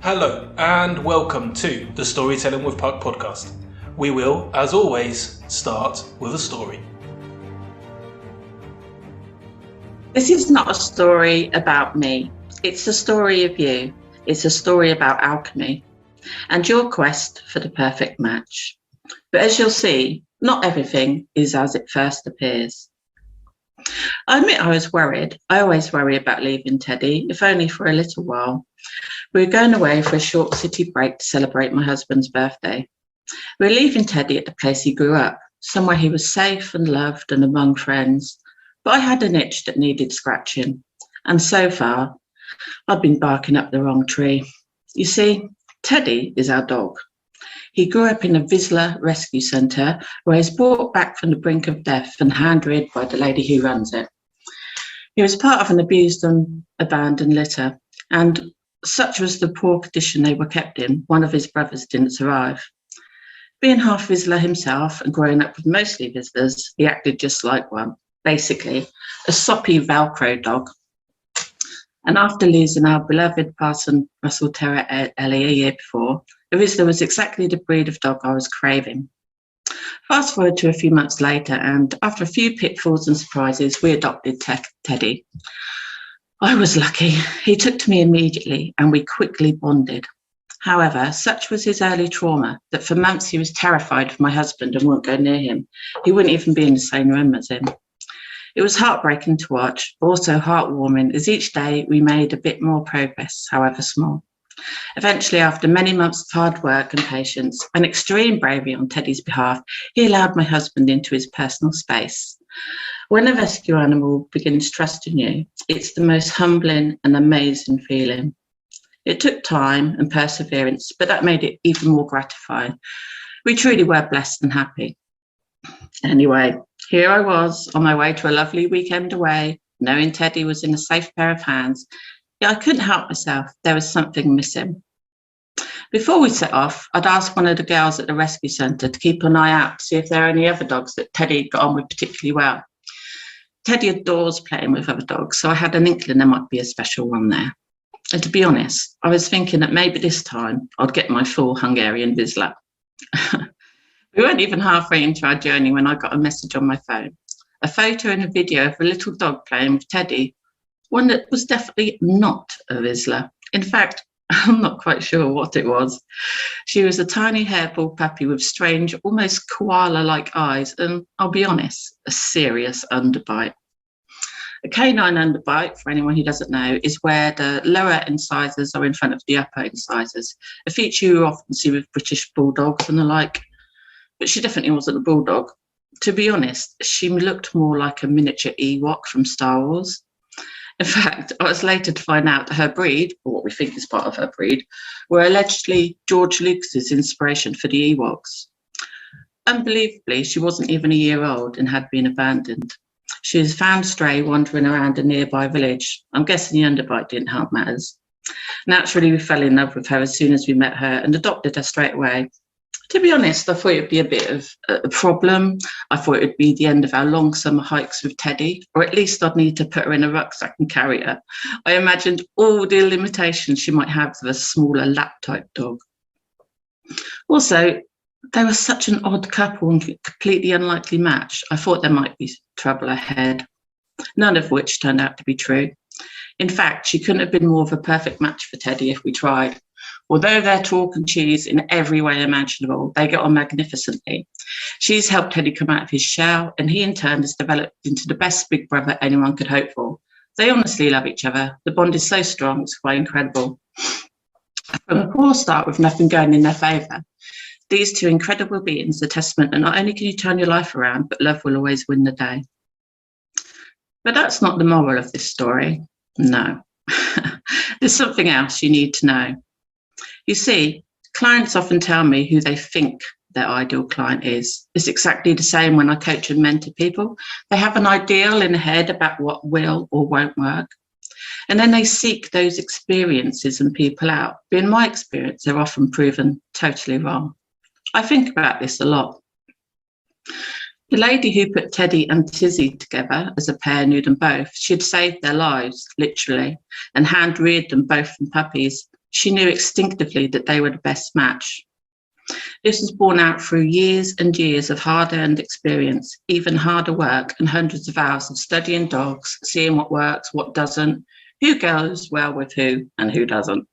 Hello and welcome to the Storytelling with Puck podcast. We will, as always, start with a story. This is not a story about me. It's a story of you. It's a story about alchemy and your quest for the perfect match. But as you'll see, not everything is as it first appears. I admit I was worried. I always worry about leaving Teddy, if only for a little while. We were going away for a short city break to celebrate my husband's birthday. We were leaving Teddy at the place he grew up, somewhere he was safe and loved and among friends. But I had an itch that needed scratching. And so far, I've been barking up the wrong tree. You see, Teddy is our dog. He grew up in a Vizsla rescue centre where he was brought back from the brink of death and hand-reared by the lady who runs it. He was part of an abused and abandoned litter, and such was the poor condition they were kept in, one of his brothers didn't survive. Being half Vizsla himself and growing up with mostly Vizslas, he acted just like one, basically a soppy Velcro dog. And after losing our beloved Parson Russell Terrier Ellie a year before, the Vizsla was exactly the breed of dog I was craving. Fast forward to a few months later, and after a few pitfalls and surprises, we adopted Teddy. I was lucky. He took to me immediately and we quickly bonded. However, such was his early trauma that for months he was terrified of my husband and wouldn't go near him. He wouldn't even be in the same room as him. It was heartbreaking to watch, but also heartwarming as each day we made a bit more progress, however small. Eventually, after many months of hard work and patience and extreme bravery on Teddy's behalf, he allowed my husband into his personal space. When a rescue animal begins trusting you, it's the most humbling and amazing feeling. It took time and perseverance, but that made it even more gratifying. We truly were blessed and happy. Anyway, here I was on my way to a lovely weekend away, knowing Teddy was in a safe pair of hands. Yeah, I couldn't help myself. There was something missing. Before we set off, I'd asked one of the girls at the rescue centre to keep an eye out to see if there are any other dogs that Teddy got on with particularly well. Teddy adores playing with other dogs, so I had an inkling there might be a special one there. And to be honest, I was thinking that maybe this time I'd get my full Hungarian Vizsla. We weren't even halfway into our journey when I got a message on my phone. A photo and a video of a little dog playing with Teddy, one that was definitely not a Vizsla. In fact, I'm not quite sure what it was. She was a tiny hairball puppy with strange, almost koala-like eyes and, I'll be honest, a serious underbite. A canine underbite, for anyone who doesn't know, is where the lower incisors are in front of the upper incisors, a feature you often see with British bulldogs and the like. But she definitely wasn't a bulldog. To be honest, she looked more like a miniature Ewok from Star Wars. In fact, I was later to find out that her breed, or what we think is part of her breed, were allegedly George Lucas's inspiration for the Ewoks. Unbelievably, she wasn't even a year old and had been abandoned. She was found stray wandering around a nearby village. I'm guessing the underbite didn't help matters. Naturally, we fell in love with her as soon as we met her and adopted her straight away. To be honest, I thought it would be a bit of a problem. I thought it would be the end of our long summer hikes with Teddy, or at least I'd need to put her in a rucksack and carry her. I imagined all the limitations she might have with a smaller lap-type dog. Also, they were such an odd couple and completely unlikely match. I thought there might be trouble ahead, none of which turned out to be true. In fact, she couldn't have been more of a perfect match for Teddy if we tried. Although they're chalk and cheese in every way imaginable, they get on magnificently. She's helped Teddy come out of his shell, and he in turn has developed into the best big brother anyone could hope for. They honestly love each other. The bond is so strong, it's quite incredible. From a poor start with nothing going in their favour, these two incredible beings are testament that not only can you turn your life around, but love will always win the day. But that's not the moral of this story. No. There's something else you need to know. You see, clients often tell me who they think their ideal client is. It's exactly the same when I coach and mentor people. They have an ideal in their head about what will or won't work. And then they seek those experiences and people out. But in my experience, they're often proven totally wrong. I think about this a lot. The lady who put Teddy and Tizzy together as a pair, knew them both. She'd saved their lives, literally, and hand-reared them both from puppies. She knew instinctively that they were the best match. This was borne out through years and years of hard-earned experience, even harder work, and hundreds of hours of studying dogs, seeing what works, what doesn't, who goes well with who and who doesn't.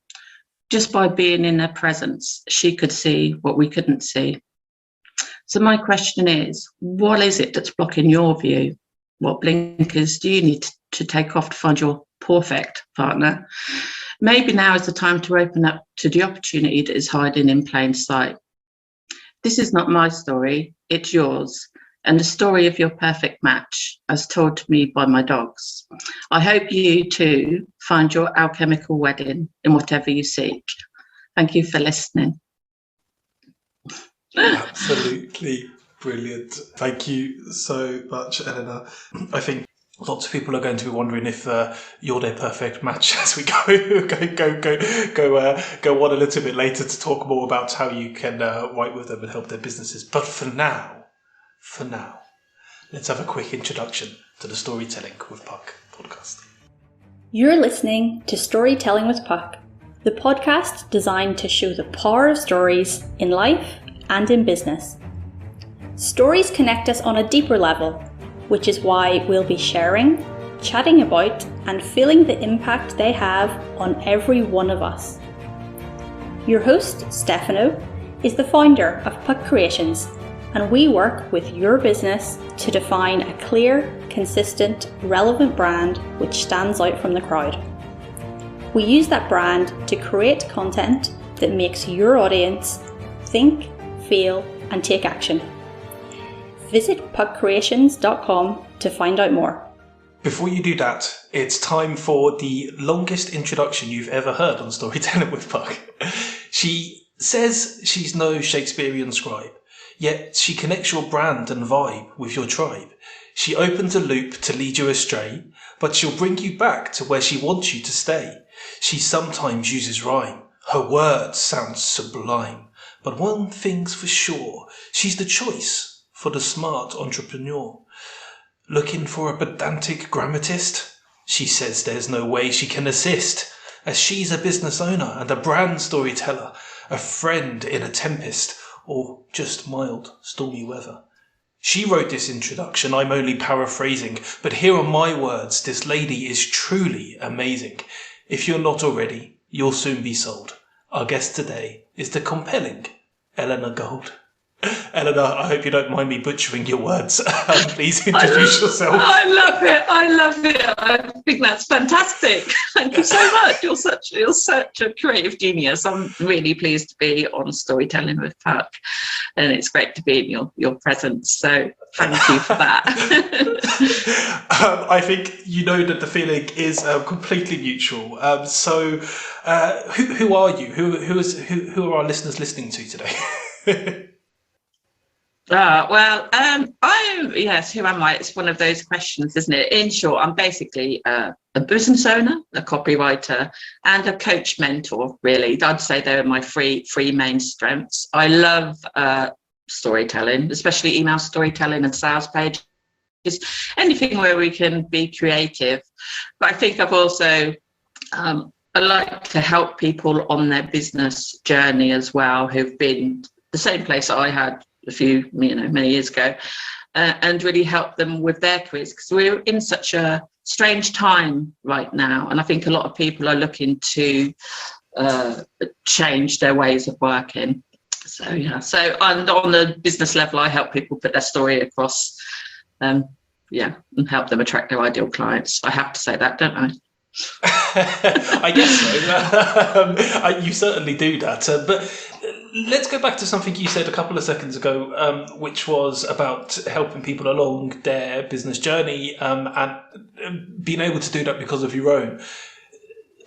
Just by being in their presence, she could see what we couldn't see. So my question is, what is it that's blocking your view? What blinkers do you need to take off to find your perfect partner? Maybe now is the time to open up to the opportunity that is hiding in plain sight. This is not my story, it's yours, and the story of your perfect match, as told to me by my dogs. I hope you too find your alchemical wedding in whatever you seek. Thank you for listening. Absolutely brilliant. Thank you so much, Eleanor. I think lots of people are going to be wondering if you're their perfect match as we go on a little bit later to talk more about how you can write with them and help their businesses. But for now, let's have a quick introduction to the Storytelling with Puck podcast. You're listening to Storytelling with Puck, the podcast designed to show the power of stories in life and in business. Stories connect us on a deeper level, which is why we'll be sharing, chatting about, and feeling the impact they have on every one of us. Your host, Stefano, is the founder of Puck Creations, and we work with your business to define a clear, consistent, relevant brand which stands out from the crowd. We use that brand to create content that makes your audience think, feel, and take action. Visit puckcreations.com to find out more. Before you do that, it's time for the longest introduction you've ever heard on Storytelling with Puck. She says she's no Shakespearean scribe, yet she connects your brand and vibe with your tribe. She opens a loop to lead you astray, but she'll bring you back to where she wants you to stay. She sometimes uses rhyme. Her words sound sublime. But one thing's for sure, she's the choice for the smart entrepreneur. Looking for a pedantic grammatist? She says there's no way she can assist, as she's a business owner and a brand storyteller, a friend in a tempest, or just mild stormy weather. She wrote this introduction, I'm only paraphrasing, but here are my words, this lady is truly amazing. If you're not already, you'll soon be sold. Our guest today is the compelling Eleanor Goold. Eleanor, I hope you don't mind me butchering your words. Please introduce yourself. I love it. I think that's fantastic. Thank you so much. You're such a creative genius. I'm really pleased to be on Storytelling with Puck, and it's great to be in your presence. So thank you for that. I think you know that the feeling is completely mutual. So who are you? Who are our listeners listening to today? Who am I? It's one of those questions, isn't it? In short, I'm basically a business owner, a copywriter, and a coach mentor, really. I'd say they're my three main strengths. I love storytelling, especially email storytelling and sales pages, anything where we can be creative. But I think I've also, I like to help people on their business journey as well, who've been the same place I had many years ago, and really help them with their careers, because we're in such a strange time right now, and I think a lot of people are looking to change their ways of working. So and on the business level, I help people put their story across, and help them attract their ideal clients. I have to say that, don't I? I guess so. You certainly do that. But let's go back to something you said a couple of seconds ago, which was about helping people along their business journey and being able to do that because of your own.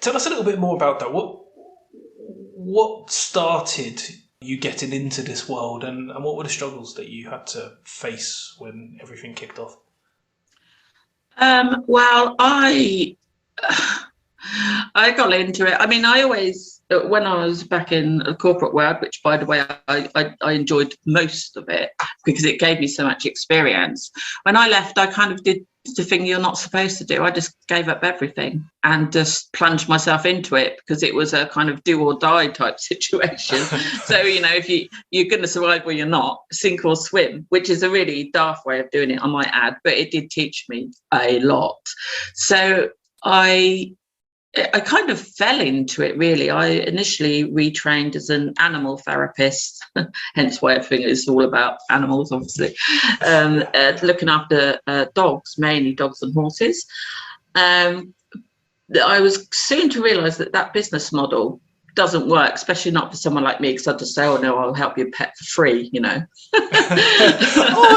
Tell us a little bit more about that. What started you getting into this world, and what were the struggles that you had to face when everything kicked off? I got into it. I mean, I always, when I was back in the corporate world, which, by the way, I enjoyed most of it because it gave me so much experience. When I left, I kind of did the thing you're not supposed to do. I just gave up everything and just plunged myself into it because it was a kind of do or die type situation. So, if you're going to survive or you're not, sink or swim, which is a really daft way of doing it, I might add, but it did teach me a lot. So I kind of fell into it, really. I initially retrained as an animal therapist, hence why everything is all about animals, obviously, looking after dogs, mainly dogs and horses. I was soon to realise that business model doesn't work, especially not for someone like me, because I'd just say, oh no, I'll help your pet for free, Oh,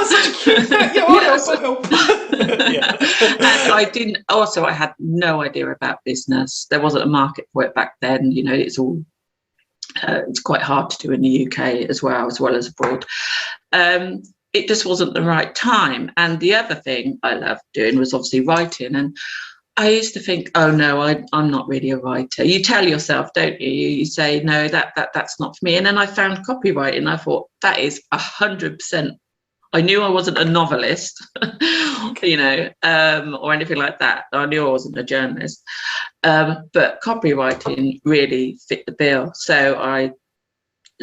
such a cute pet. I'll help. Yeah. And I had no idea about business. There wasn't a market for it back then. It's all it's quite hard to do in the UK as well as abroad. It just wasn't the right time. And the other thing I loved doing was obviously writing. And I used to think, oh no, I'm not really a writer. You tell yourself, don't you? You say, no, that's not for me. And then I found copywriting. I thought, that is 100%. I knew I wasn't a novelist, or anything like that. I knew I wasn't a journalist. But copywriting really fit the bill. So I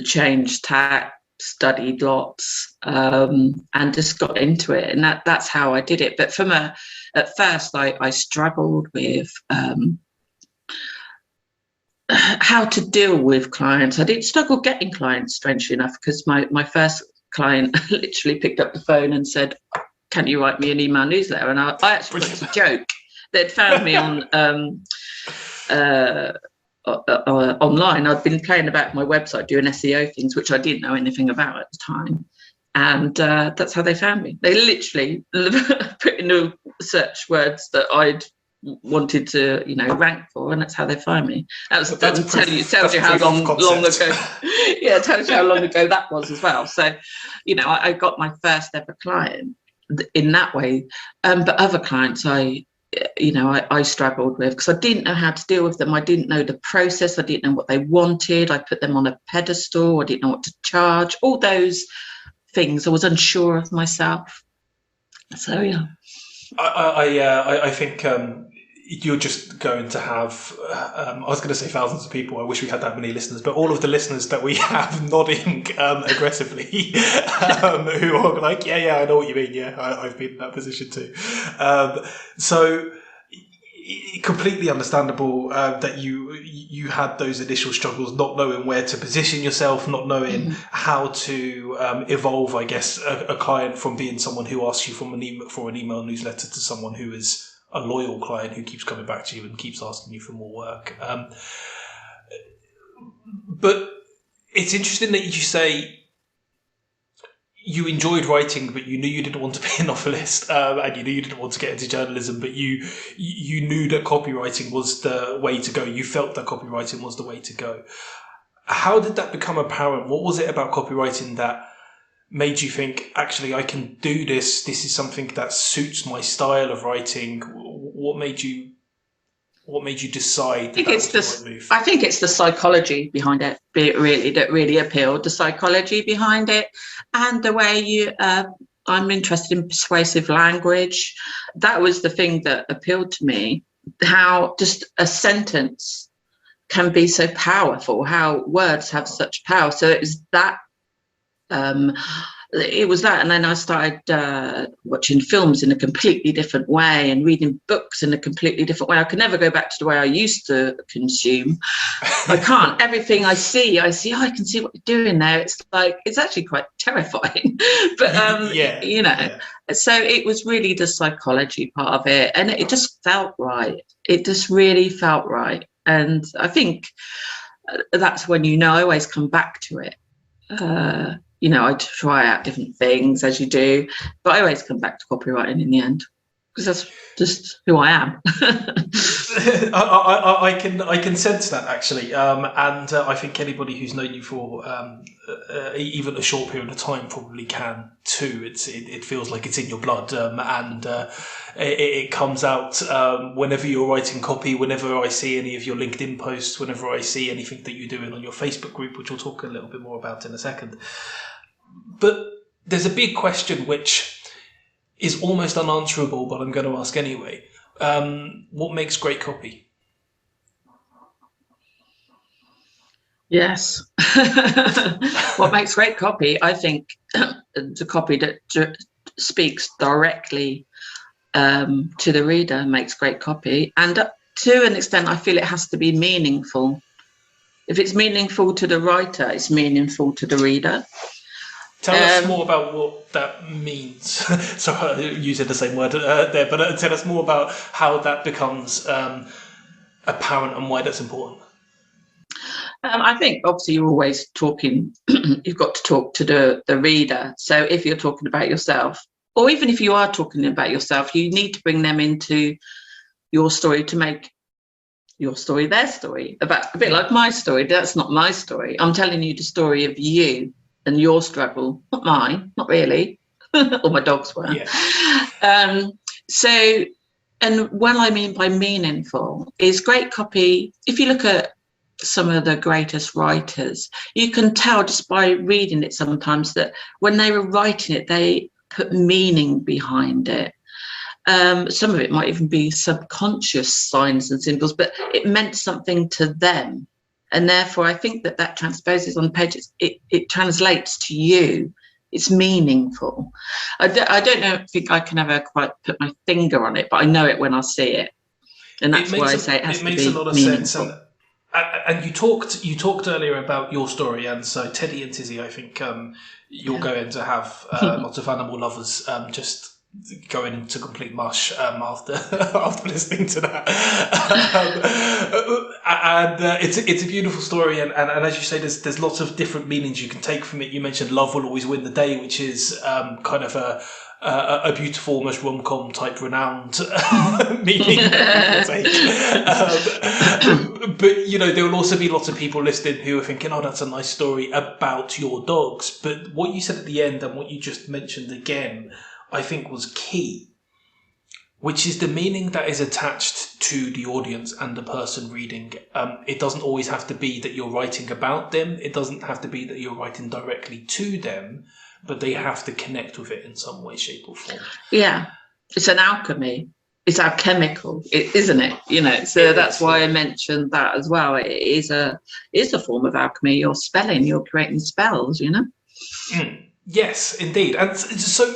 changed tack, studied lots, and just got into it. And that's how I did it. But at first, I struggled with how to deal with clients. I didn't struggle getting clients, strangely enough, because my first client literally picked up the phone and said, can you write me an email newsletter? And I actually thought it was a joke. They'd found me on online. I'd been playing about my website doing SEO things, which I didn't know anything about at the time. And that's how they found me. They literally put in the search words that I'd wanted to, rank for, and that's how they find me. Tells you how long ago. Yeah, it tells you how long ago that was as well. So, I got my first ever client in that way. But other clients, I struggled with because I didn't know how to deal with them. I didn't know the process. I didn't know what they wanted. I put them on a pedestal. I didn't know what to charge. All those things. I was unsure of myself. So yeah. I think you're just going to have, I was going to say thousands of people. I wish we had that many listeners, but all of the listeners that we have nodding aggressively, who are like, yeah, I know what you mean. Yeah, I've been in that position too. So completely understandable that you had those initial struggles, not knowing where to position yourself, not knowing how to evolve, I guess, a client from being someone who asks you for an email newsletter to someone who is a loyal client who keeps coming back to you and keeps asking you for more work. But it's interesting that you say you enjoyed writing, but you knew you didn't want to be a novelist, and you knew you didn't want to get into journalism, but you knew that copywriting was the way to go. You felt that copywriting was the way to go. How did that become apparent? What was it about copywriting that made you think, actually, I can do this? This is something that suits my style of writing. What made you decide that was the right move? I think it's the psychology behind it, that really appealed. The psychology behind it, and the way I'm interested in persuasive language. That was the thing that appealed to me. How just a sentence can be so powerful. How words have such power. So it was that. It was that, and then I started watching films in a completely different way and reading books in a completely different way. I could never go back to the way I used to consume. I can't. Everything I see, I can see what you're doing there. It's like, it's actually quite terrifying. But so it was really the psychology part of it, and it just felt right. It just really felt right, and I think that's when I always come back to it. I try out different things, as you do, but I always come back to copywriting in the end because that's just who I am. I can sense that, actually, and I think anybody who's known you for even a short period of time probably can too. It feels like it's in your blood, and it comes out whenever you're writing copy, whenever I see any of your LinkedIn posts, whenever I see anything that you're doing on your Facebook group, which we'll talk a little bit more about in a second. But there's a big question which is almost unanswerable, but I'm going to ask anyway. What makes great copy? Yes. What makes great copy? I think the copy that speaks directly to the reader makes great copy. And to an extent, I feel it has to be meaningful. If it's meaningful to the writer, it's meaningful to the reader. Tell us more about what that means. Sorry, using the same word there, but tell us more about how that becomes apparent and why that's important. I think obviously you're always talking, you've got to talk to the reader. So if you're talking about yourself, or even if you are talking about yourself, you need to bring them into your story to make your story their story. About a bit like my story. That's not my story. I'm telling you the story of you and your struggle, not mine, not really. Or my dogs were. Yeah. So, and what I mean by meaningful is great copy. If you look at some of the greatest writers, you can tell just by reading it sometimes that when they were writing it, they put meaning behind it. Some of it might even be subconscious signs and symbols, but it meant something to them. And therefore, I think that transposes on pages. It translates to you. It's meaningful. I don't think I can ever quite put my finger on it, but I know it when I see it. And that's why I say it has to be meaningful. It makes a lot of sense. And you talked earlier about your story, and so Teddy and Tizzy, I think you're going to have lots of animal lovers just going into complete mush after listening to that. It's a beautiful story, and as you say, there's lots of different meanings you can take from it. You mentioned love will always win the day, which is kind of a beautiful, almost rom-com type renowned meaning. But there will also be lots of people listening who are thinking, oh, that's a nice story about your dogs. But what you said at the end and what you just mentioned again, I think was key, which is the meaning that is attached to the audience and the person reading. It doesn't always have to be that you're writing about them. It doesn't have to be that you're writing directly to them, but they have to connect with it in some way, shape or form. Yeah, it's an alchemy. It's alchemical, isn't it? So that's why I mentioned that as well. It is a form of alchemy. You're spelling, you're creating spells, Yes, indeed. And so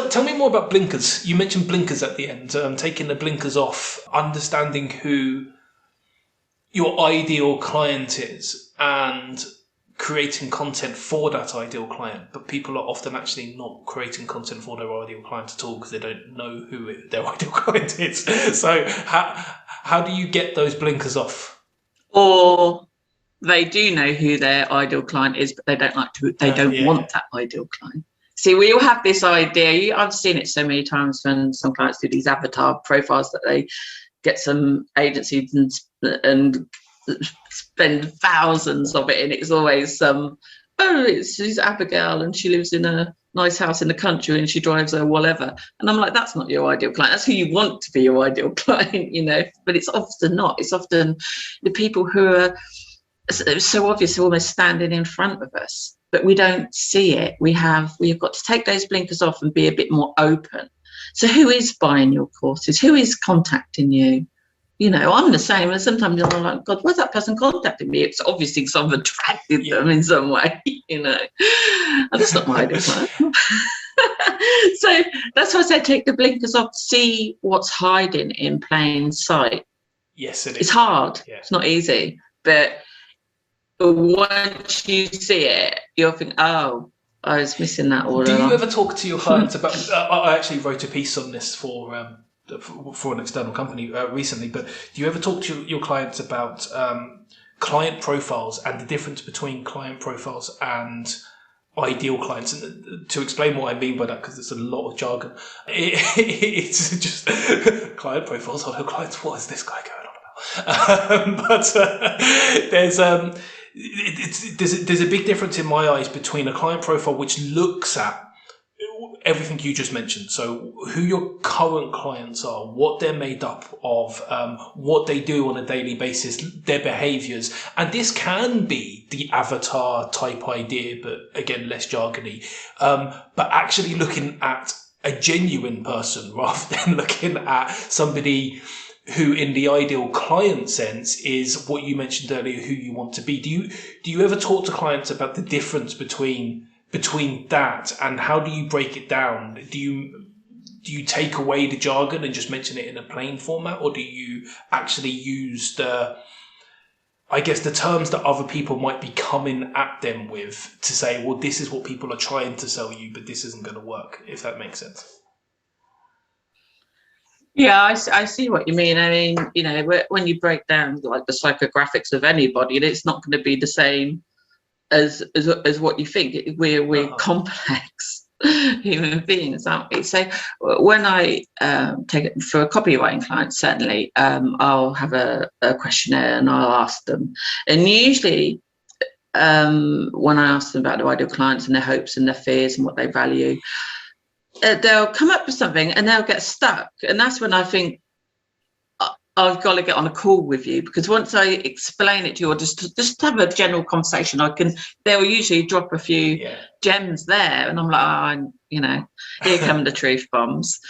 tell me more about blinkers. You mentioned blinkers at the end, taking the blinkers off, understanding who your ideal client is and creating content for that ideal client. But people are often actually not creating content for their ideal client at all because they don't know who their ideal client is. So how do you get those blinkers off? Or they do know who their ideal client is, but they don't want that ideal client. See, we all have this idea. I've seen it so many times when some clients do these avatar profiles that they get some agencies and spend thousands of it, and it's always she's Abigail and she lives in a nice house in the country and she drives a whatever. And I'm like, that's not your ideal client. That's who you want to be your ideal client, but it's often not. It's often the people who are so obviously almost standing in front of us, but we don't see it. We've got to take those blinkers off and be a bit more open. So who is buying your courses? Who is contacting you? I'm the same. And sometimes I'm like, God, why's that person contacting me? It's obviously because I've attracted them in some way, And that's not my ideal client. So that's why I say take the blinkers off, see what's hiding in plain sight. Yes, it is. It's hard. Yeah. It's not easy. But once you see it, you'll think, oh, I was missing that all along. Do you ever talk to your clients about... I actually wrote a piece on this for an external company recently, but do you ever talk to your clients about client profiles and the difference between client profiles and ideal clients? And to explain what I mean by that, because it's a lot of jargon, it's just client profiles, ideal clients, what is this guy going on about? There's a big difference in my eyes between a client profile which looks at everything you just mentioned. So who your current clients are, what they're made up of, what they do on a daily basis, their behaviors. And this can be the avatar type idea, but again, less jargony. But actually looking at a genuine person rather than looking at somebody who in the ideal client sense is what you mentioned earlier, who you want to be. Do you ever talk to clients about the difference between that, and how do you break it down? Do you take away the jargon and just mention it in a plain format, or do you actually use the terms that other people might be coming at them with to say, well, this is what people are trying to sell you, but this isn't going to work, if that makes sense? Yeah, I see what you mean. I mean, you know, when you break down like the psychographics of anybody, it's not going to be the same as what you think. We're complex human beings, aren't we? So when I take it for a copywriting client, certainly I'll have a questionnaire and I'll ask them. And usually when I ask them about their ideal clients and their hopes and their fears and what they value, they'll come up with something and they'll get stuck. And that's when I think, I've got to get on a call with you, because once I explain it to you, or just have a general conversation, they'll usually drop a few gems there, and I'm like, you know, here come the truth bombs.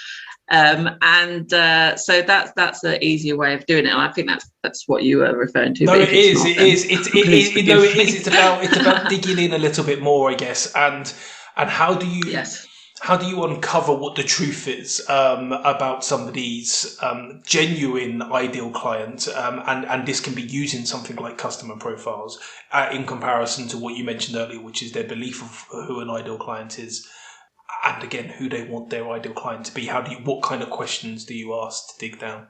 So that's an easier way of doing it, and I think that's what you were referring to. No, it is. It's about digging in a little bit more, I guess, and how do you? Yes. How do you uncover what the truth is about somebody's genuine ideal client? And this can be using something like customer profiles in comparison to what you mentioned earlier, which is their belief of who an ideal client is, and again, who they want their ideal client to be. What kind of questions do you ask to dig down?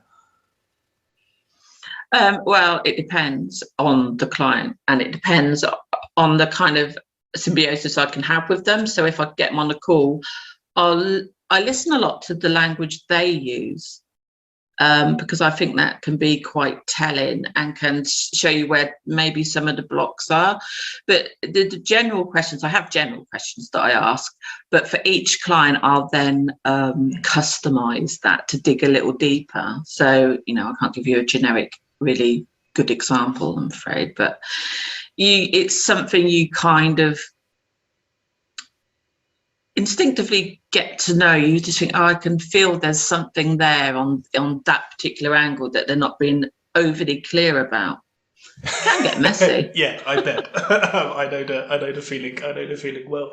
Well, it depends on the client, and it depends on the kind of symbiosis I can have with them. So if I get them on a call, I listen a lot to the language they use, because I think that can be quite telling and can show you where maybe some of the blocks are. But the general questions, I have general questions that I ask, but for each client I'll then customize that to dig a little deeper. So, you know, I can't give you a generic really good example, I'm afraid, but it's something you kind of instinctively get to know. You just think, I can feel there's something there on that particular angle that they're not being overly clear about. It can get messy. Yeah, I bet. I know the feeling well.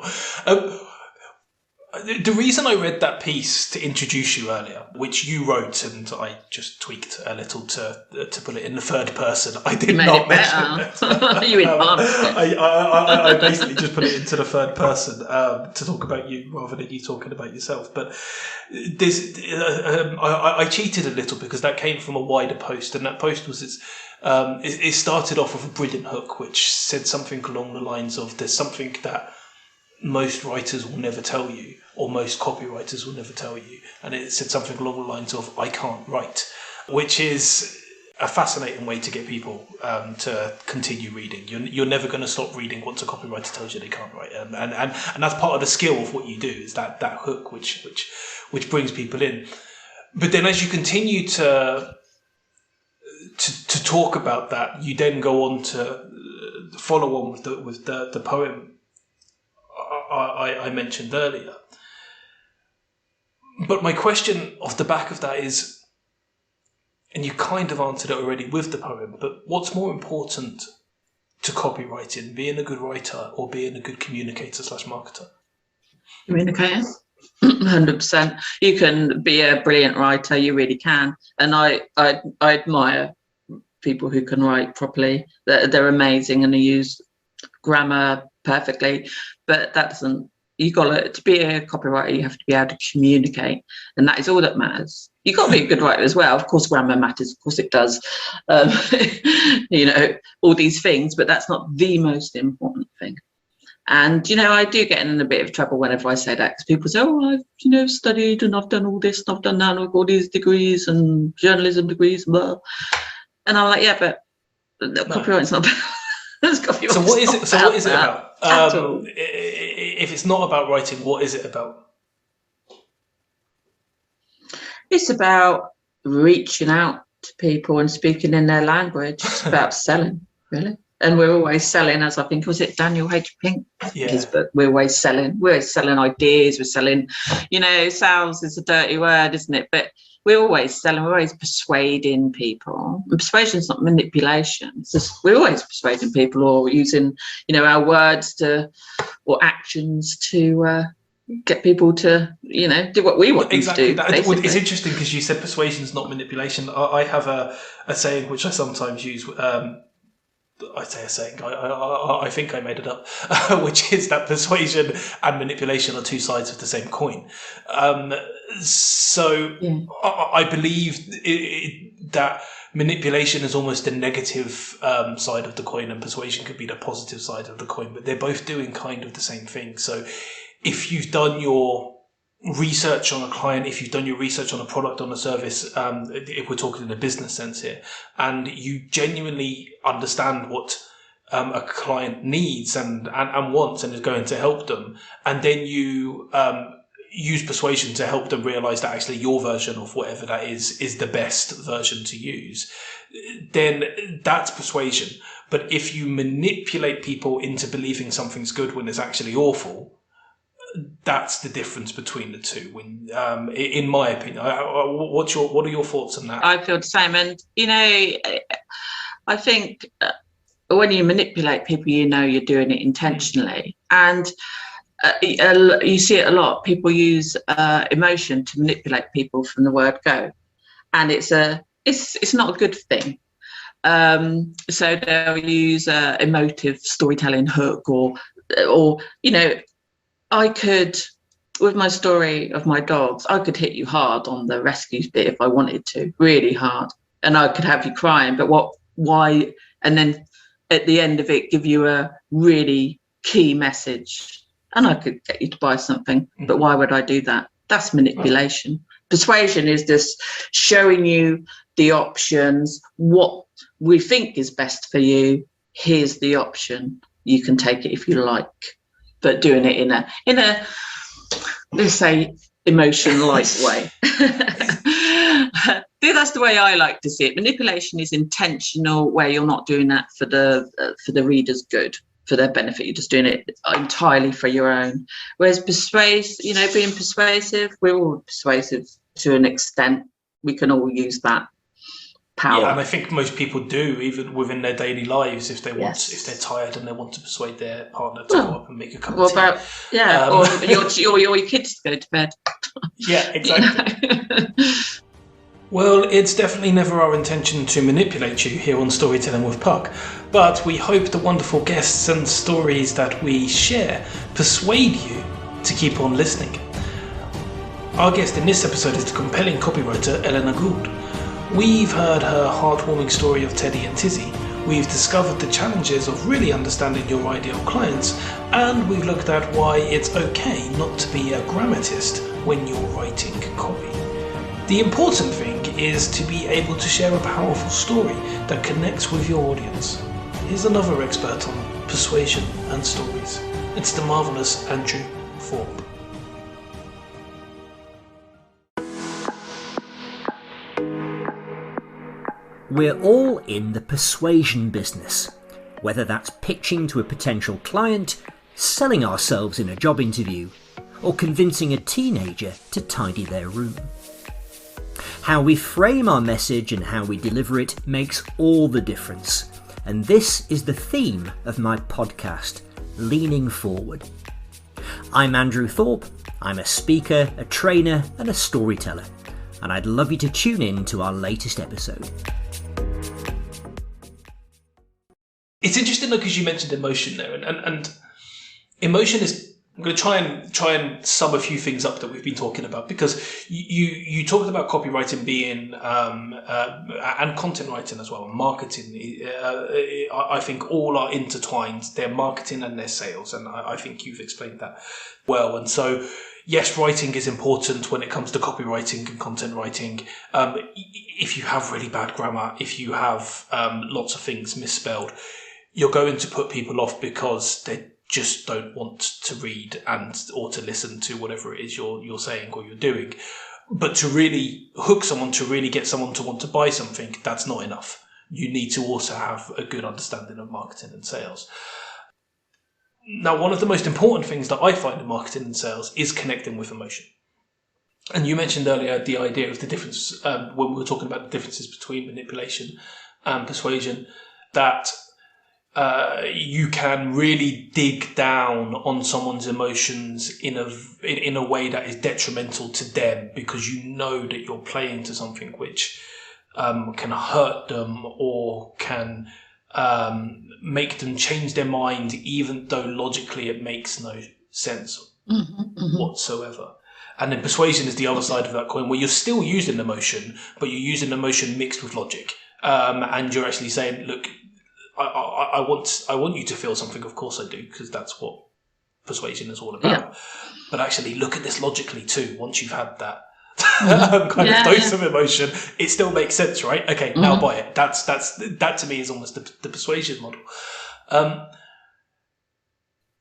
The reason I read that piece to introduce you earlier, which you wrote, and I just tweaked a little to put it in the third person. I did not mention it. You enhanced it. I basically just put it into the third person to talk about you rather than you talking about yourself. But this, I cheated a little because that came from a wider post, and that post was it started off with a brilliant hook, which said something along the lines of, "There's something that most writers will never tell you, or most copywriters will never tell you," and it said something along the lines of, "I can't write," which is a fascinating way to get people to continue reading. You're never going to stop reading once a copywriter tells you they can't write, and that's part of the skill of what you do, is that hook which brings people in. But then as you continue to talk about that, you then go on to follow on with the poem I mentioned earlier. But my question off the back of that is, and you kind of answered it already with the poem, but what's more important to copywriting, being a good writer or being a good communicator/marketer? Communicator, 100%. You can be a brilliant writer, you really can. And I admire people who can write properly. They're amazing and they use grammar perfectly, but that doesn't, to be a copywriter, you have to be able to communicate, and that is all that matters. You've got to be a good writer as well. Of course, grammar matters. Of course it does. You know, all these things, but that's not the most important thing. And, you know, I do get in a bit of trouble whenever I say that, because people say, "Oh, I've, you know, studied and I've done all this and I've done that, and I've got all these degrees and journalism degrees, blah." And I'm like, yeah, but copywriting's not bad. So what is it? So what is it about? If it's not about writing, what is it about? It's about reaching out to people and speaking in their language. It's about selling, really. And we're always selling, as I think, was it Daniel H. Pink? Yeah. His book. We're always selling ideas. We're selling, sales is a dirty word, isn't it? But we're always selling, we're always persuading people. And persuasion is not manipulation. It's just, we're always persuading people, or using, our words or actions to get people to, do what we want them to do. It's interesting because you said persuasion is not manipulation. I have a saying which I sometimes use. I say a saying, I think I made it up, which is that persuasion and manipulation are two sides of the same coin. I believe that manipulation is almost the negative side of the coin, and persuasion could be the positive side of the coin, but they're both doing kind of the same thing. So if you've done your research on a client, if you've done your research on a product, on a service, if we're talking in a business sense here, and you genuinely understand what a client needs and wants and is going to help them, and then you use persuasion to help them realize that actually your version of whatever that is the best version to use, then that's persuasion. But if you manipulate people into believing something's good when it's actually awful, that's the difference between the two. When, in my opinion, what are your thoughts on that? I feel the same, and I think when you manipulate people, you're doing it intentionally, and you see it a lot. People use emotion to manipulate people from the word go, and it's not a good thing. So they'll use emotive storytelling hook, or I could, with my story of my dogs, I could hit you hard on the rescues bit if I wanted to, really hard. And I could have you crying, but why? And then at the end of it, give you a really key message. And I could get you to buy something, but why would I do that? That's manipulation. Persuasion is just showing you the options, what we think is best for you. Here's the option. You can take it if you like. But doing it in a let's say emotion-like way. That's the way I like to see it. Manipulation is intentional, where you're not doing that for the reader's good, for their benefit. You're just doing it entirely for your own. Whereas being persuasive, we're all persuasive to an extent. We can all use that power. Yeah, and I think most people do, even within their daily lives, if they're tired and they want to persuade their partner to go up and make a cup of tea. Or your kids to go to bed. Yeah, exactly. Well, it's definitely never our intention to manipulate you here on Storytelling with Puck, but we hope the wonderful guests and stories that we share persuade you to keep on listening. Our guest in this episode is the compelling copywriter Eleanor Goold. We've heard her heartwarming story of Teddy and Tizzy, we've discovered the challenges of really understanding your ideal clients, and we've looked at why it's okay not to be a grammatist when you're writing copy. The important thing is to be able to share a powerful story that connects with your audience. Here's another expert on persuasion and stories. It's the marvellous Andrew Thorpe. We're all in the persuasion business, whether that's pitching to a potential client, selling ourselves in a job interview, or convincing a teenager to tidy their room. How we frame our message and how we deliver it makes all the difference, and this is the theme of my podcast, Leaning Forward. I'm Andrew Thorpe. I'm a speaker, a trainer, and a storyteller, and I'd love you to tune in to our latest episode. It's interesting though, because you mentioned emotion there, and emotion is. I'm going to try and sum a few things up that we've been talking about, because you talked about copywriting being and content writing as well, marketing. I think all are intertwined. They're marketing and they're sales, and I think you've explained that well. And so, yes, writing is important when it comes to copywriting and content writing. If you have really bad grammar, if you have lots of things misspelled, you're going to put people off because they just don't want to read or to listen to whatever it is you're saying or you're doing. But to really hook someone, to really get someone to want to buy something, that's not enough. you need to also have a good understanding of marketing and sales. Now, one of the most important things that I find in marketing and sales is connecting with emotion. And you mentioned earlier the idea of the difference, when we were talking about the differences between manipulation and persuasion, that you can really dig down on someone's emotions in a way that is detrimental to them, because you know that you're playing to something which can hurt them or can make them change their mind, even though logically it makes no sense whatsoever. And then persuasion is the other side of that coin, where you're still using emotion, but you're using emotion mixed with logic, and you're actually saying, look, I want you to feel something. Of course I do, because that's what persuasion is all about. Yeah. But actually, look at this logically too. Once you've had that kind of dose of emotion, it still makes sense, right? Okay, now buy it. That to me is almost the persuasion model.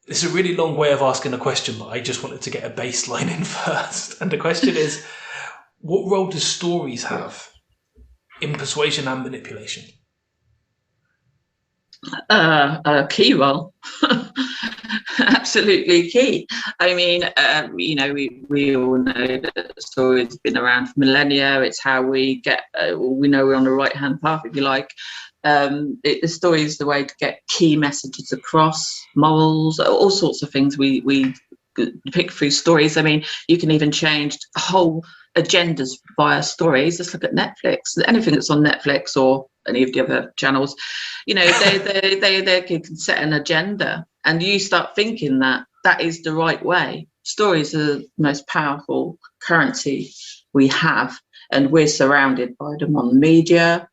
It's a really long way of asking a question, but I just wanted to get a baseline in first. And the question is, what role do stories have in persuasion and manipulation? A key role. Absolutely key. I mean, we all know that stories have been around for millennia. It's how we get, we know we're on the right hand path, if you like. The story is the way to get key messages across, morals, all sorts of things we pick through stories. I mean, you can even change whole agendas via stories. Just look at Netflix. Anything that's on Netflix or any of the other channels, they can set an agenda, and you start thinking that is the right way. Stories are the most powerful currency we have, and we're surrounded by them on media,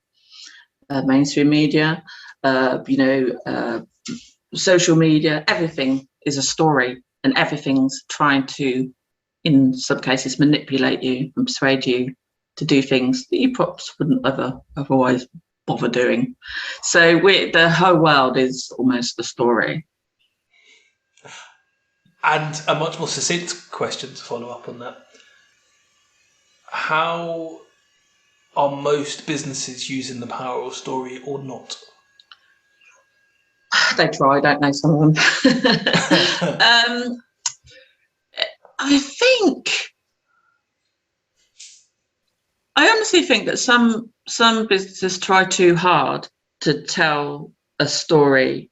mainstream media, social media. Everything is a story, and everything's trying to, in some cases, manipulate you and persuade you to do things that you perhaps wouldn't ever otherwise bother doing. So the whole world is almost a story. And a much more succinct question to follow up on that. How are most businesses using the power of story or not? They try, don't they, some of them? I honestly think that some businesses try too hard to tell a story,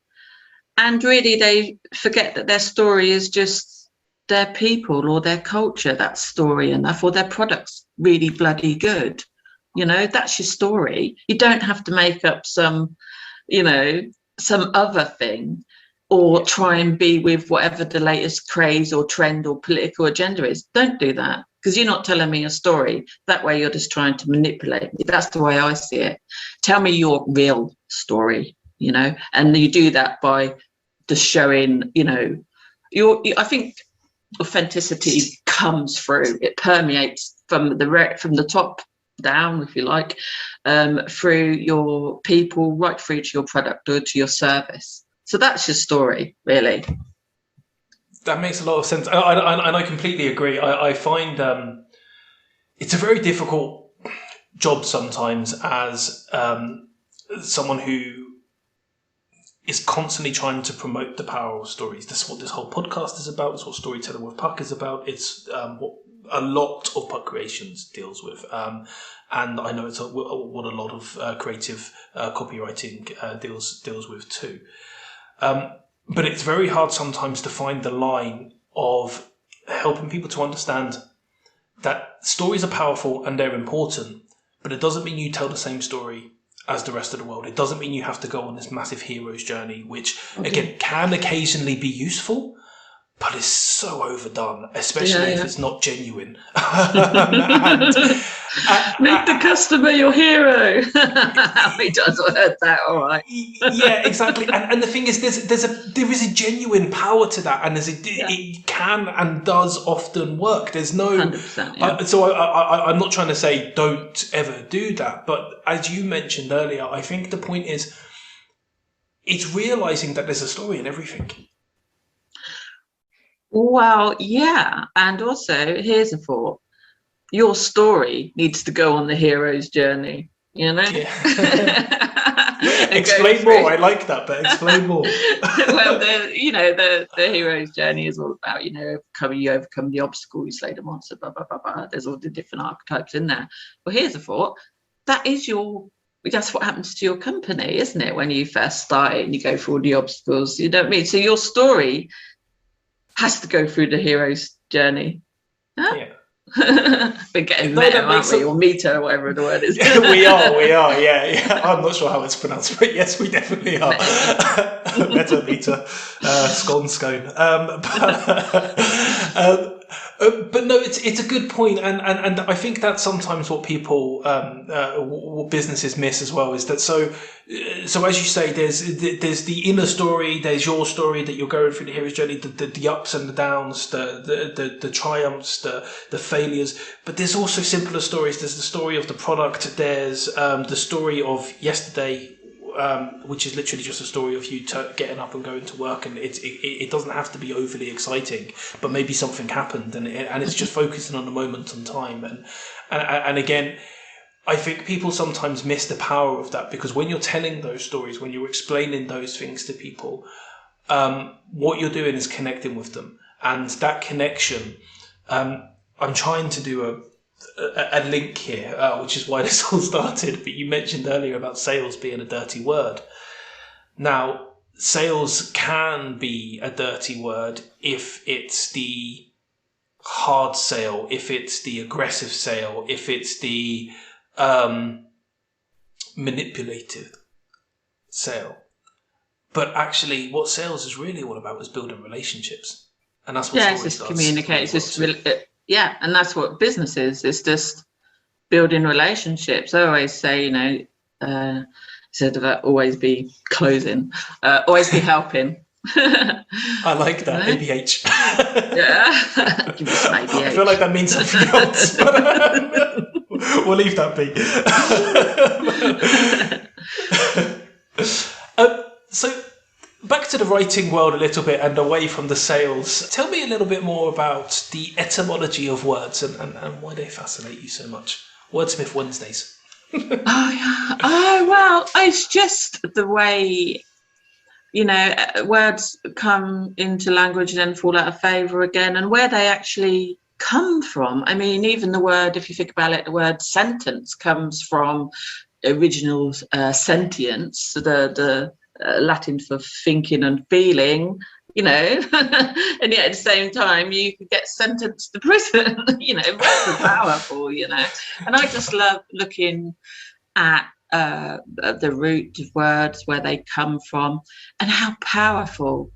and really they forget that their story is just their people or their culture. That's story enough, or their product's really bloody good. That's your story. You don't have to make up some other thing, or try and be with whatever the latest craze or trend or political agenda is. Don't do that, because you're not telling me a story. That way you're just trying to manipulate me. That's the way I see it. Tell me your real story, and you do that by just showing, I think authenticity comes through. It permeates from the top down, if you like, through your people, right through to your product or to your service. So that's your story, really. That makes a lot of sense. And I completely agree. I find it's a very difficult job sometimes as someone who is constantly trying to promote the power of stories. That's what this whole podcast is about. It's what Storytelling with Puck is about. It's what a lot of Puck Creations deals with. And I know it's what a lot of creative copywriting deals with too. But it's very hard sometimes to find the line of helping people to understand that stories are powerful and they're important, but it doesn't mean you tell the same story as the rest of the world. It doesn't mean you have to go on this massive hero's journey, which again can occasionally be useful, but it's so overdone, especially if it's not genuine. Make the customer your hero. How many times I've heard that? All right. Yeah, exactly. And the thing is, there is a genuine power to that, and it can and does often work. There's no. 100%, so I'm not trying to say don't ever do that, but as you mentioned earlier, I think the point is, it's realizing that there's a story in everything. Well, yeah. And also, here's a thought. Your story needs to go on the hero's journey. you know. Yeah. Explain more. I like that, but explain more. Well, the hero's journey is all about, you overcome the obstacle, you slay the monster, blah blah blah blah. There's all the different archetypes in there. Well, here's a thought. That's what happens to your company, isn't it? When you first start it and you go through all the obstacles, you know what I mean? So your story has to go through the hero's journey. Huh? Yeah. We're getting meta, aren't we? Or meta, or whatever the word is. Yeah, we are. Yeah. I'm not sure how it's pronounced, but yes, we definitely are. Meta, scone. But no, it's a good point, and I think that's sometimes what people, what businesses miss as well, is that so as you say, there's the inner story, there's your story that you're going through the hero's journey, the ups and the downs, the triumphs, the failures, but there's also simpler stories. There's the story of the product. There's the story of yesterday. Which is literally just a story of you getting up and going to work, and it doesn't have to be overly exciting, but maybe something happened, and it's just focusing on the moment in time, and again, I think people sometimes miss the power of that, because when you're telling those stories, when you're explaining those things to people, what you're doing is connecting with them, and that connection, I'm trying to do a link here, which is why this all started, but you mentioned earlier about sales being a dirty word. Now, sales can be a dirty word if it's the hard sale, if it's the aggressive sale, if it's the manipulative sale. But actually, what sales is really all about is building relationships. And that's what it's just communicate. Yeah, and that's what business is. It's just building relationships. I always say, instead of always be closing, always be helping. I like that, ABH. Yeah. Give me some ABH. I feel like that means something else, but we'll leave that be. So, back to the writing world a little bit and away from the sales. Tell me a little bit more about the etymology of words and why they fascinate you so much. Wordsmith Wednesdays. Oh, well, it's just the way, words come into language and then fall out of favour again, and where they actually come from. I mean, even the word, if you think about it, the word sentence comes from original sentience, the Latin for thinking and feeling, and yet at the same time you could get sentenced to prison. Words are powerful, and I just love looking at the root of words, where they come from, and how powerful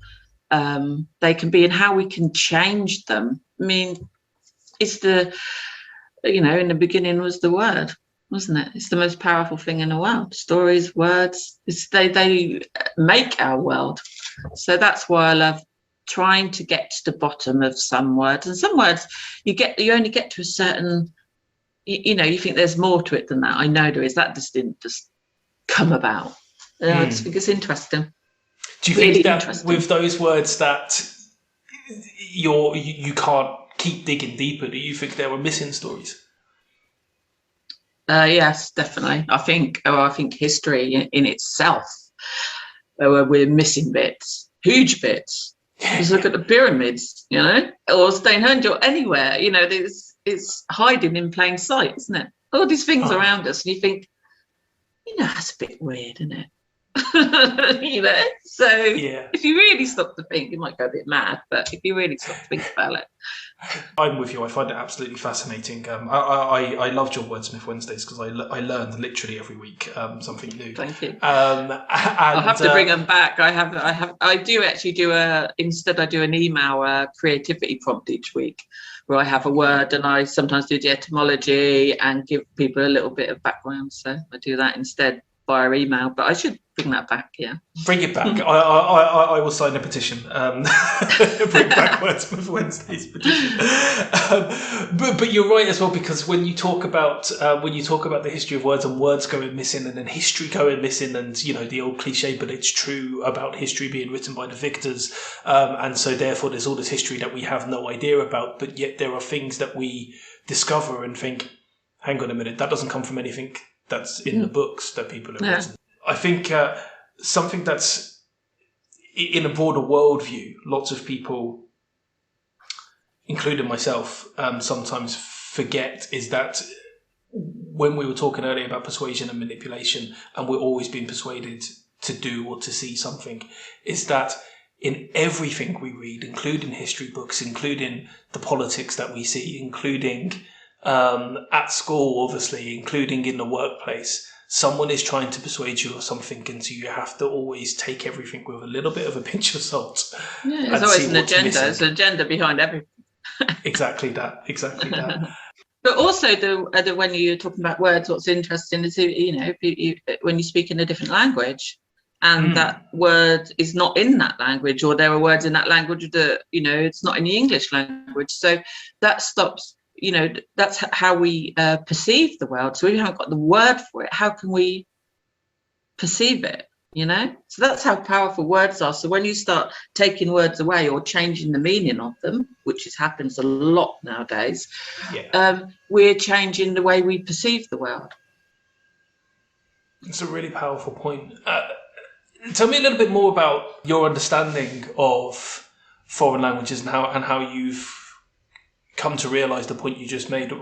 they can be, and how we can change them. I mean, it's in the beginning was the word, wasn't it? It's the most powerful thing in the world. Stories, words, they make our world. So that's why I love trying to get to the bottom of some words. And some words you only get to a certain, you think there's more to it than that. I know there is. That just didn't just come about. I just think it's interesting. Do you think that with those words that you can't keep digging deeper? Do you think there were missing stories? Yes, definitely. I think history in itself, we're missing bits, huge bits. Just look at the pyramids, or Stonehenge, or anywhere. It's hiding in plain sight, isn't it? All these things around us, and you think, that's a bit weird, isn't it? So if you really stop to think, you might go a bit mad, but if you really stop to think about it, I'm with you. I find it absolutely fascinating. I loved your Wordsmith Wednesdays because I learned literally every week something new. Thank you. I'll have to bring them back. I do actually do an email creativity prompt each week, where I have a word, and I sometimes do the etymology and give people a little bit of background. So I do that instead via email, but I should bring that back. Bring it back. I will sign a petition. Bring back Wordsmith Wednesdays petition. But you're right as well, because when you talk about the history of words and words going missing, and then history going missing, and the old cliche, but it's true about history being written by the victors, and so therefore there's all this history that we have no idea about, but yet there are things that we discover and think, hang on a minute, that doesn't come from anything that's in the books that people have Yeah. written. I think something that's in a broader worldview, lots of people, including myself, sometimes forget is that when we were talking earlier about persuasion and manipulation, and we're always being persuaded to do or to see something, is that in everything we read, including history books, including the politics that we see, including at school, obviously, including in the workplace, someone is trying to persuade you of something, and so you have to always take everything with a little bit of a pinch of salt. Yeah, there's always an agenda. There's an agenda behind everything. Exactly that. But also, the when you're talking about words, what's interesting is, when you speak in a different language, and that word is not in that language, or there are words in that language that, it's not in the English language. So that stops, that's how we perceive the world. So we haven't got the word for it. How can we perceive it? So that's how powerful words are. So when you start taking words away or changing the meaning of them, which happens a lot nowadays, we're changing the way we perceive the world. It's a really powerful point. Tell me a little bit more about your understanding of foreign languages and how you've come to realise the point you just made.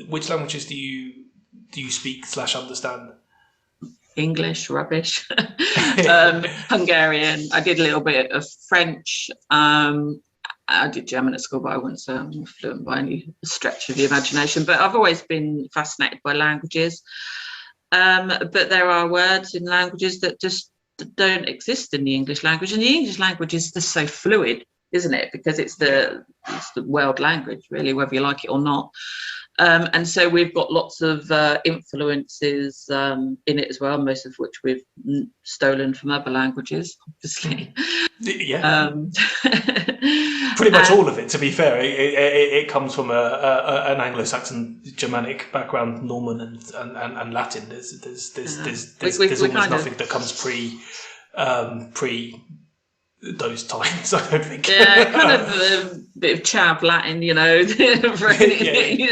Which languages do you speak / understand? English, rubbish. Hungarian. I did a little bit of French. I did German at school, but I wouldn't say I'm fluent by any stretch of the imagination. But I've always been fascinated by languages. But there are words in languages that just don't exist in the English language. And the English language is just so fluid, isn't it? Because it's the world language, really, whether you like it or not. And so we've got lots of influences in it as well, most of which we've stolen from other languages, obviously. Yeah. Pretty much all of it, to be fair. It comes from an Anglo-Saxon Germanic background, Norman and Latin. There's almost nothing that comes pre those times, I don't think. Yeah, kind of a bit of chav Latin, for anything,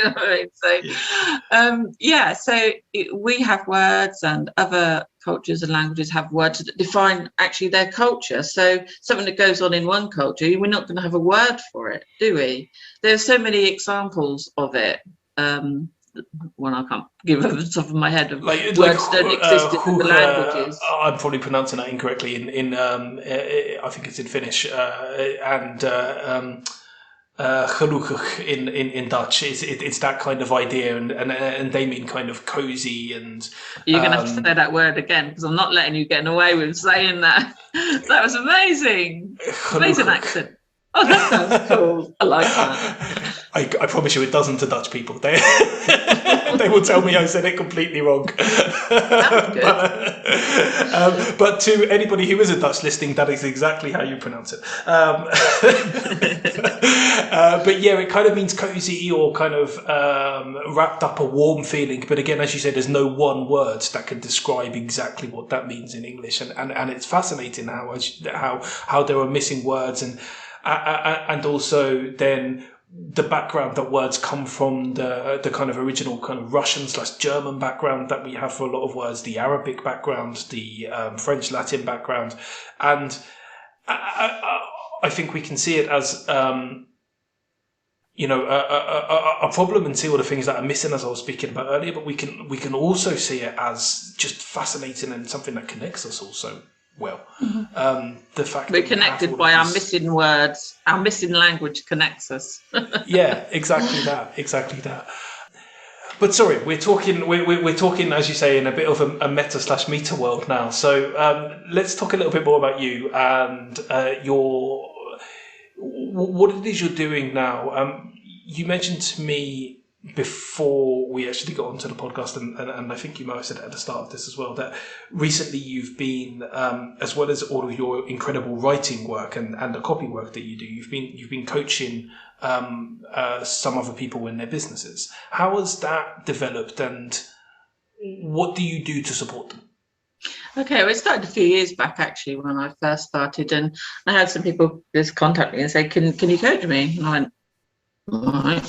So, we have words, and other cultures and languages have words that define actually their culture. So something that goes on in one culture, we're not going to have a word for it, do we? There's so many examples of it. One I can't give off the top of my head of words don't exist in the languages. I'm probably pronouncing that incorrectly. In I think it's in Finnish and gelukkig in Dutch. It's that kind of idea, and they mean kind of cozy and. You're going to have to say that word again, because I'm not letting you get away with saying that. That was amazing. Amazing accent. Oh, that sounds cool. I like that. I promise you it doesn't to Dutch people. They will tell me I said it completely wrong. But to anybody who isn't Dutch listening, that is exactly how you pronounce it. But yeah, it kind of means cozy or kind of wrapped up, a warm feeling. But again, as you said, there's no one word that can describe exactly what that means in English. And it's fascinating how there are missing words and also then the background that words come from, the kind of original kind of Russian / German background that we have for a lot of words, the Arabic background, the French Latin background. And I think we can see it as, a problem and see all the things that are missing, as I was speaking about earlier, but we can also see it as just fascinating and something that connects us also. Well, the fact we're that connected by our missing words, our missing language connects us. Yeah, exactly that. But sorry, we're talking, as you say, in a bit of a meta / meta world now. So let's talk a little bit more about you and what it is you're doing now. You mentioned to me before we actually got onto the podcast, and I think you might have said it at the start of this as well, that recently you've been, as well as all of your incredible writing work and the copy work that you do, you've been coaching some other people in their businesses. How has that developed, and what do you do to support them? Okay, well, it started a few years back actually when I first started, and I had some people just contact me and say, "Can you coach me?" And I went, Right.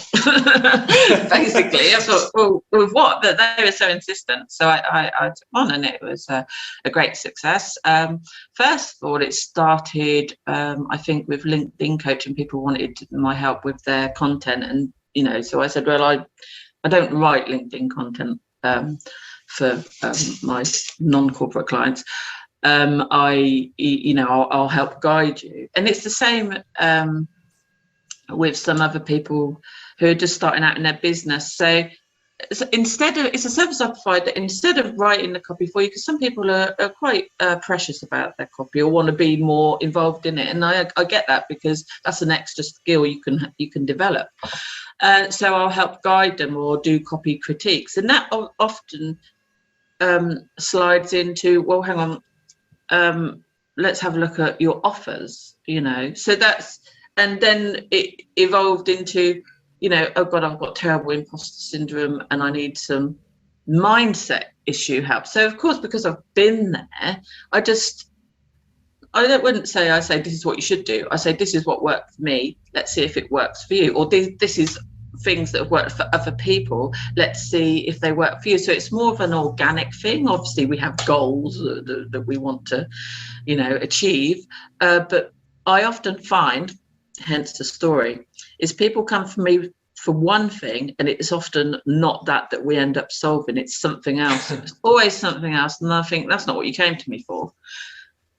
Basically, I thought, well, with what? But they were so insistent. So I took on, and it was a great success. First of all, it started, I think, with LinkedIn coaching. People wanted my help with their content. And, so I said, well, I don't write LinkedIn content for my non-corporate clients. I'll help guide you. And it's the same with some other people who are just starting out in their business. So it's a service I provide that instead of writing the copy for you, because some people are quite precious about their copy or want to be more involved in it, and I get that, because that's an extra skill you can develop. So I'll help guide them or do copy critiques, and that often slides into, well, hang on, let's have a look at your offers, so that's. And then it evolved into, oh God, I've got terrible imposter syndrome and I need some mindset issue help. So of course, because I've been there, I wouldn't say, I say, this is what you should do. I say, this is what worked for me. Let's see if it works for you. Or this is things that have worked for other people. Let's see if they work for you. So it's more of an organic thing. Obviously, we have goals that we want to, achieve. But I often find, hence the story, is people come for me for one thing, and it's often not that we end up solving. It's something else. It's always something else, and I think that's not what you came to me for.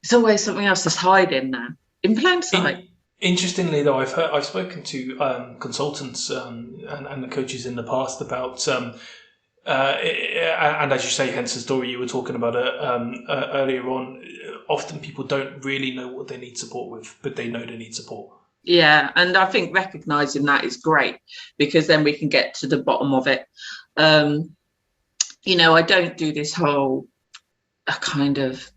It's always something else that's hiding there in plain sight. Interestingly, though, I've spoken to consultants and the coaches in the past about and as you say, hence the story you were talking about earlier on. Often people don't really know what they need support with, but they know they need support. Yeah, and I think recognising that is great, because then we can get to the bottom of it. I don't do this whole kind of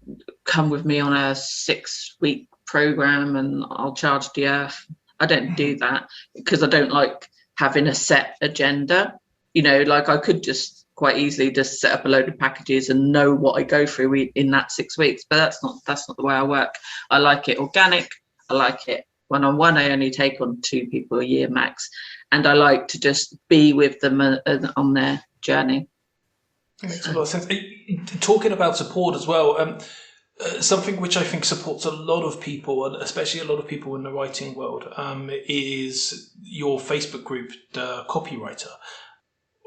come with me on a 6-week program and I'll charge the earth. I don't do that, because I don't like having a set agenda. Like I could just quite easily just set up a load of packages and know what I go through in that 6 weeks, but that's not the way I work. I like it organic. I like it one-on-one. I only take on 2 people a year max, and I like to just be with them on their journey. It makes a lot of sense. Talking about support as well, something which I think supports a lot of people, and especially a lot of people in the writing world, is your Facebook group, the Copywriter.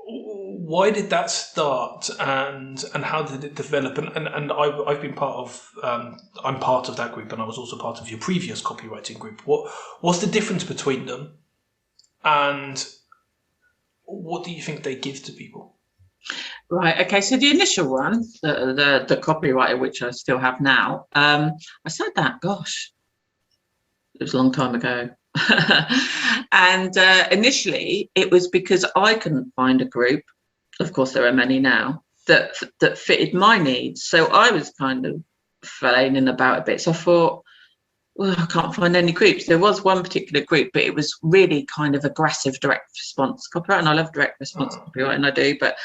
Why did that start, and how did it develop? And I've been part of, I'm part of that group, and I was also part of your previous copywriting group. What's the difference between them, and what do you think they give to people? Right. Okay. So the initial one, the copywriter, which I still have now, I said that, gosh, it was a long time ago. And initially it was because I couldn't find a group. Of course, there are many now that fitted my needs. So I was kind of flailing about a bit. So I thought, well, I can't find any groups. There was one particular group, but it was really kind of aggressive direct response copyright. And I love direct response copyright, and I do, but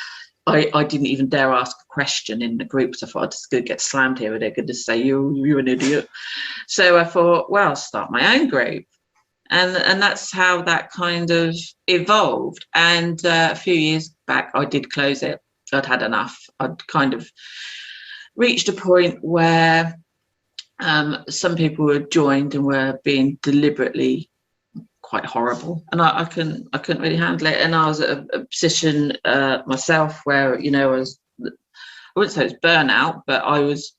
I didn't even dare ask a question in the group. So I thought, I'd just go get slammed here, and they're going to say, you're an idiot. So I thought, well, I'll start my own group. And that's how that kind of evolved. And a few years back, I did close it. I'd had enough. I'd kind of reached a point where some people had joined and were being deliberately quite horrible, and I couldn't really handle it. And I was at a position myself where, I wouldn't say it was burnout, but I was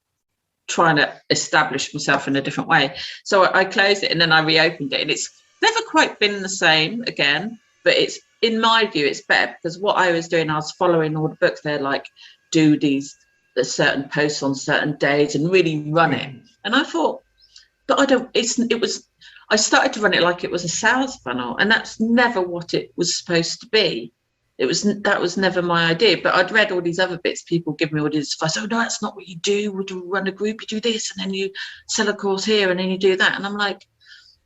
trying to establish myself in a different way. So I closed it, and then I reopened it, and it's never quite been the same again. But it's, in my view, it's better, because what I was doing, I was following all the books. They're like, do these certain posts on certain days and really run it. And I thought, but I started to run it like it was a sales funnel, and that's never what it was supposed to be. That was never my idea. But I'd read all these other bits, people give me all this advice. Oh no, that's not what you do. Would you run a group? You do this, and then you sell a course here, and then you do that. And I'm like,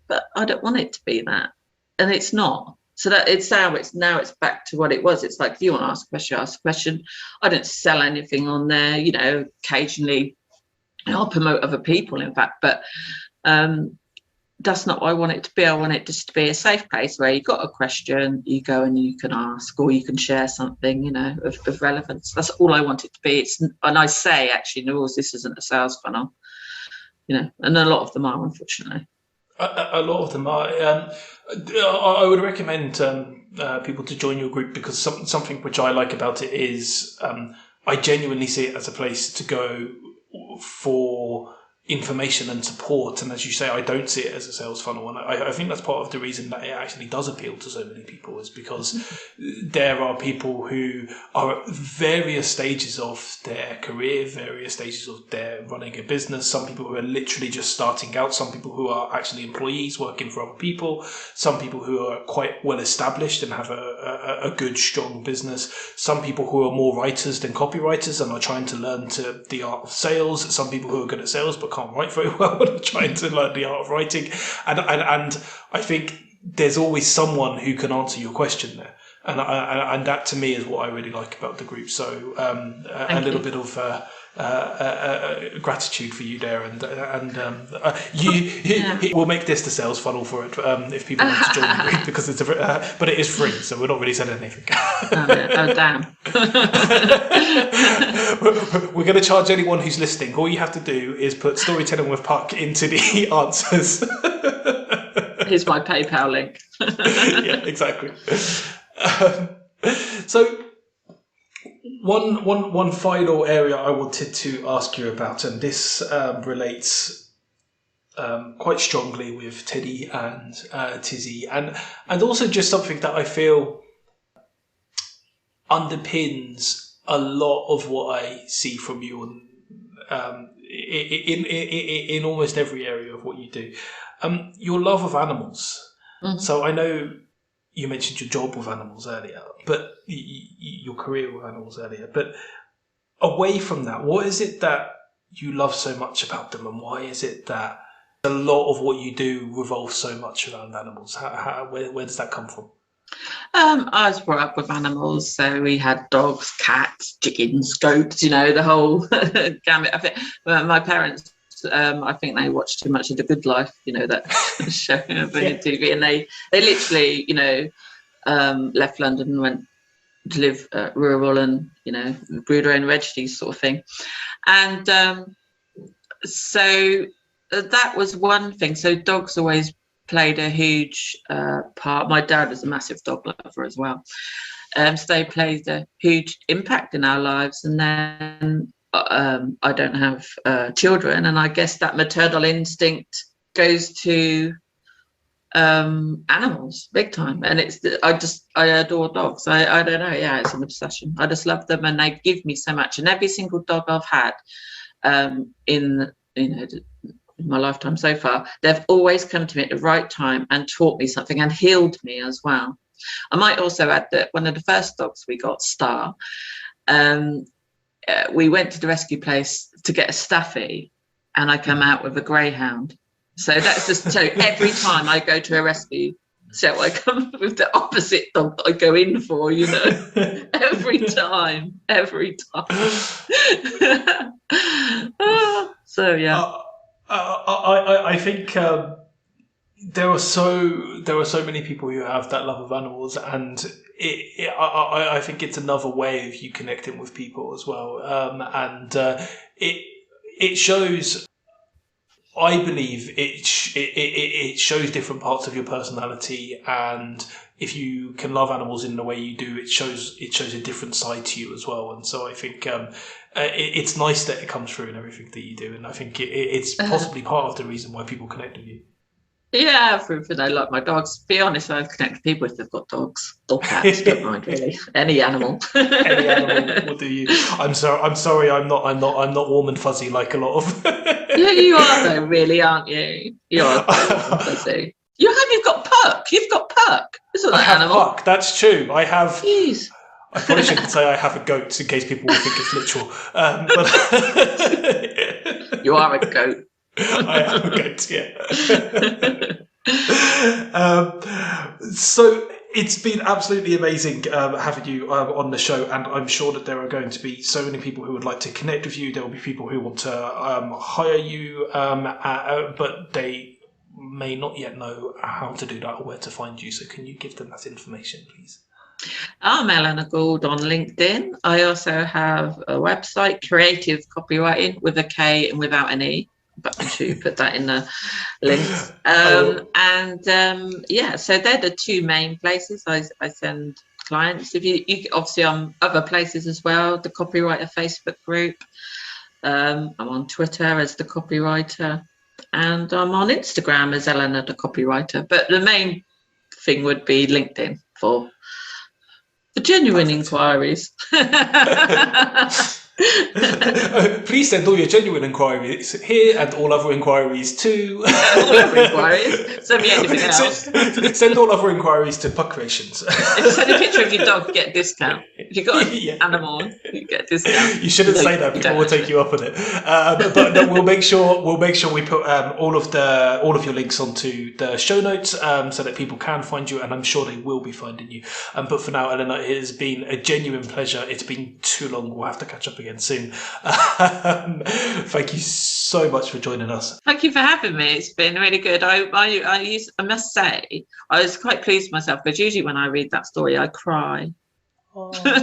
but I don't want it to be that, and it's not. So that it's now it's back to what it was. It's like, if you want to ask a question, ask a question. I don't sell anything on there. Occasionally I'll promote other people, in fact, but that's not what I want it to be. I want it just to be a safe place where you've got a question, you go and you can ask, or you can share something, of relevance. That's all I want it to be. And I say, actually, no, this isn't a sales funnel, and a lot of them are, unfortunately. A lot of them are. I would recommend people to join your group, because something which I like about it is I genuinely see it as a place to go for information and support. And as you say, I don't see it as a sales funnel. And I think that's part of the reason that it actually does appeal to so many people, is because there are people who are at various stages of their career, various stages of their running a business. Some people who are literally just starting out, some people who are actually employees working for other people, some people who are quite well established and have a good, strong business, some people who are more writers than copywriters and are trying to learn the art of sales, some people who are good at sales but can't write very well and are trying to learn the art of writing. And I think there's always someone who can answer your question there. And that to me is what I really like about the group. So a little bit of gratitude for you there, and we'll make this the sales funnel for it if people want to join the group, because it's but it is free, so we're not really selling anything. Oh damn! We're going to charge anyone who's listening. All you have to do is put Storytelling with Puck into the answers. Here's my PayPal link. Yeah, exactly. So one final area I wanted to ask you about, and this relates quite strongly with Teddy and Tizzy, and also just something that I feel underpins a lot of what I see from you in almost every area of what you do. Your love of animals. Mm-hmm. So I know you mentioned your job with animals earlier, but your career with animals earlier. But away from that, what is it that you love so much about them, and why is it that a lot of what you do revolves so much around animals? Where does that come from? I was brought up with animals, so we had dogs, cats, chickens, goats, the whole gamut of it. My parents, I think they watched too much of The Good Life, that show on TV, and they literally, left London and went to live rural and, grew their own veggies sort of thing. And so that was one thing. So dogs always played a huge part. My dad was a massive dog lover as well. So they played a huge impact in our lives. And then I don't have children, and I guess that maternal instinct goes to animals big time. And I adore dogs. I don't know. Yeah, it's an obsession. I just love them, and they give me so much. And every single dog I've had in my lifetime so far, they've always come to me at the right time and taught me something and healed me as well. I might also add that one of the first dogs we got, Star, we went to the rescue place to get a staffy, and I come out with a greyhound. So that's just so every time I go to a rescue show, I come with the opposite dog that I go in for, every time. So yeah. I think there are so many people who have that love of animals, and I think it's another way of you connecting with people as well, and it shows. I believe it shows different parts of your personality, and if you can love animals in the way you do, it shows a different side to you as well. And so I think it's nice that it comes through in everything that you do, and I think it's possibly part of the reason why people connect with you. Yeah, for I like my dogs. To be honest, I connect with people if they've got dogs or cats. Don't mind really. Any animal. Any animal will do you. I'm sorry. I'm not warm and fuzzy like a lot of. Yeah, you are though, really, aren't you? You are warm and fuzzy. You've got Puck. You've got Puck. Isn't that I have animal? Puck. That's true. I have. Jeez. I probably shouldn't say I have a goat in case people will think it's literal. But you are a goat. I am a goat, yeah. So it's been absolutely amazing having you on the show, and I'm sure that there are going to be so many people who would like to connect with you. There will be people who want to hire you, but they may not yet know how to do that or where to find you. So can you give them that information, please? I'm Eleanor Goold on LinkedIn. I also have a website, Creative Copywriting, with a K and without an E. But I'm sure you put that in the links. So they're the two main places I send clients. If you obviously I'm other places as well, the Copywriter Facebook group. I'm on Twitter as the Copywriter, and I'm on Instagram as Eleanor the Copywriter. But the main thing would be LinkedIn for genuine inquiries. Please send all your genuine inquiries here and all other inquiries to... all other inquiries. Send me anything else. Send all other inquiries to Puck Creations. If you send a picture of your dog, you get a discount. If you've got an animal, you get a discount. You shouldn't say that. People will take you up on it. But no, we'll make sure we put all of your links onto the show notes so that people can find you, and I'm sure they will be finding you. But for now, Eleanor, it has been a genuine pleasure. It's been too long. We'll have to catch up again soon. Thank you so much for joining us. Thank you for having me. It's been really good. I must say I was quite pleased with myself, because usually when I read that story I cry. Oh. And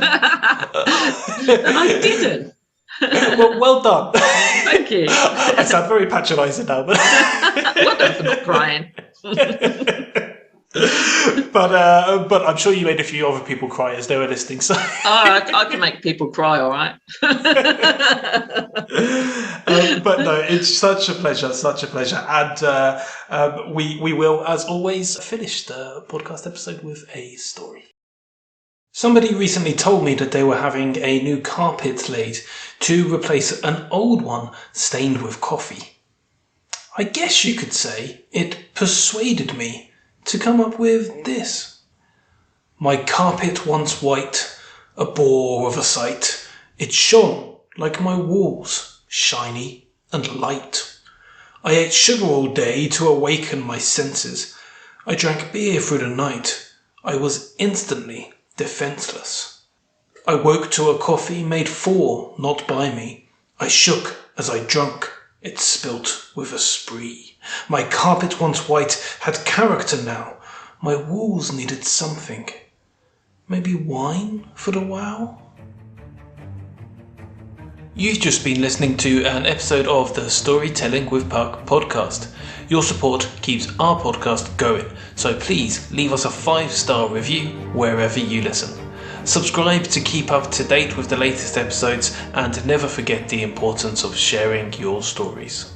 I didn't. Well done. Thank you. I sound very patronising now, but well done for not crying. But I'm sure you made a few other people cry as they were listening. So I can make people cry, all right. But no, it's such a pleasure, and we will, as always, finish the podcast episode with a story. Somebody recently told me that they were having a new carpet laid to replace an old one stained with coffee. I guess you could say it persuaded me to come up with this. My carpet once white, a bore of a sight, it shone like my walls, shiny and light. I ate sugar all day to awaken my senses. I drank beer through the night. I was instantly defenseless. I woke to a coffee made for, not by me. I shook as I drunk, it spilt with a spree. My carpet once white had character now. My walls needed something. Maybe wine for the wow? You've just been listening to an episode of the Storytelling with Puck podcast. Your support keeps our podcast going, so please leave us a 5-star review wherever you listen. Subscribe to keep up to date with the latest episodes, and never forget the importance of sharing your stories.